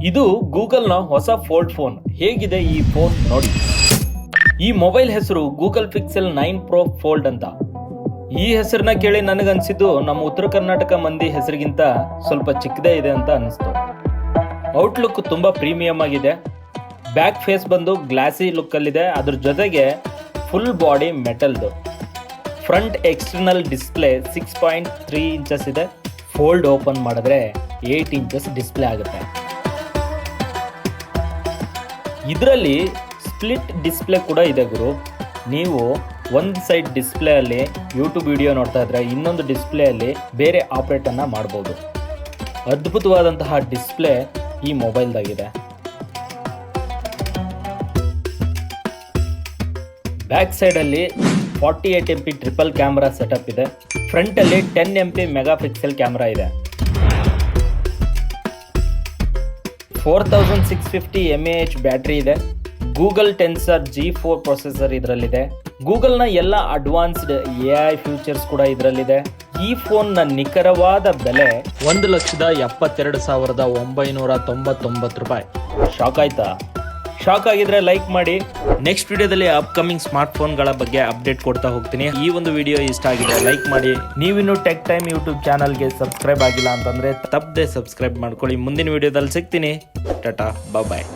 ಇದು ಗೂಗಲ್ನ ಹೊಸ fold phone. ಹೇಗಿದೆ ಈ ಫೋನ್ ನೋಡಿ. ಈ ಮೊಬೈಲ್ ಹೆಸರು ಗೂಗಲ್ ಪಿಕ್ಸೆಲ್ 9 Pro ಫೋಲ್ಡ್ ಅಂತ. ಈ ಹೆಸರನ್ನ ಕೇಳಿ ನನಗನ್ಸಿದ್ದು ನಮ್ಮ ಉತ್ತರ ಕರ್ನಾಟಕ ಮಂದಿ ಹೆಸರಿಗಿಂತ ಸ್ವಲ್ಪ ಚಿಕ್ಕದೇ ಇದೆ ಅಂತ ಅನಿಸ್ತು. ಔಟ್ಲುಕ್ ತುಂಬ ಪ್ರೀಮಿಯಂ ಆಗಿದೆ. ಬ್ಯಾಕ್ ಫೇಸ್ ಬಂದು ಗ್ಲಾಸಿ ಲುಕ್ಕಲ್ಲಿದೆ. ಅದ್ರ ಜೊತೆಗೆ ಫುಲ್ ಬಾಡಿ ಮೆಟಲ್ದು. ಫ್ರಂಟ್ ಎಕ್ಸ್ಟರ್ನಲ್ ಡಿಸ್ಪ್ಲೇ 6.3 ಇಂಚಸ್ ಇದೆ. ಫೋಲ್ಡ್ ಓಪನ್ ಮಾಡಿದ್ರೆ 8 ಇಂಚಸ್ ಡಿಸ್ಪ್ಲೇ ಆಗುತ್ತೆ. ಇದರಲ್ಲಿ ಸ್ಪ್ಲಿಟ್ ಡಿಸ್ಪ್ಲೇ ಕೂಡ ಇದೆ ಗುರು. ನೀವು ಒಂದು ಸೈಡ್ ಡಿಸ್ಪ್ಲೇ ಅಲ್ಲಿ ಯೂಟ್ಯೂಬ್ ವಿಡಿಯೋ ನೋಡ್ತಾ ಇದ್ರೆ ಇನ್ನೊಂದು ಡಿಸ್ಪ್ಲೇ ಅಲ್ಲಿ ಬೇರೆ ಆಪರೇಟನ್ನು ಮಾಡ್ಬೋದು. ಅದ್ಭುತವಾದಂತಹ ಡಿಸ್ಪ್ಲೇ ಈ ಮೊಬೈಲ್ದಾಗಿದೆ. ಬ್ಯಾಕ್ ಸೈಡಲ್ಲಿ 48 MP ಟ್ರಿಪಲ್ ಕ್ಯಾಮ್ರಾ ಸೆಟಪ್ ಇದೆ. ಫ್ರಂಟಲ್ಲಿ 10 MP ಮೆಗಾ ಪಿಕ್ಸೆಲ್ ಕ್ಯಾಮ್ರಾ ಇದೆ. 4650 mAh ಬ್ಯಾಟ್ರಿ ಇದೆ. ಗೂಗಲ್ ಟೆನ್ಸರ್ G4 ಪ್ರೊಸೆಸರ್ ಇದರಲ್ಲಿದೆ. ಗೂಗಲ್ನ ಎಲ್ಲ ಅಡ್ವಾನ್ಸ್ಡ್ AI ಫೀಚರ್ಸ್ ಕೂಡ ಇದರಲ್ಲಿದೆ. ಈ ಫೋನ್ನ ನಿಖರವಾದ ಬೆಲೆ 1,72,999 ರೂಪಾಯಿ. ಶಾಕ್ ಆಯ್ತಾ? ಶಾಕ್ ಆಗಿದ್ರೆ ಲೈಕ್ ಮಾಡಿ. ನೆಕ್ಸ್ಟ್ ವಿಡಿಯೋದಲ್ಲಿ ಅಪ್ಕಮಿಂಗ್ ಸ್ಮಾರ್ಟ್ ಫೋನ್ಗಳ ಬಗ್ಗೆ ಅಪ್ಡೇಟ್ ಕೊಡ್ತಾ ಹೋಗ್ತೀನಿ. ಈ ಒಂದು ವಿಡಿಯೋ ಇಷ್ಟ ಆಗಿದೆ ಲೈಕ್ ಮಾಡಿ. ನೀವಿನ್ನು ಟೆಕ್ ಟೈಮ್ ಯೂಟ್ಯೂಬ್ ಚಾನಲ್ಗೆ ಸಬ್ಸ್ಕ್ರೈಬ್ ಆಗಿಲ್ಲ ಅಂತಂದ್ರೆ ತಪ್ಪದೆ ಸಬ್ಸ್ಕ್ರೈಬ್ ಮಾಡ್ಕೊಳ್ಳಿ. ಮುಂದಿನ ವಿಡಿಯೋದಲ್ಲಿ ಸಿಗ್ತೀನಿ. ಟಾಟಾ ಬಾಯ್.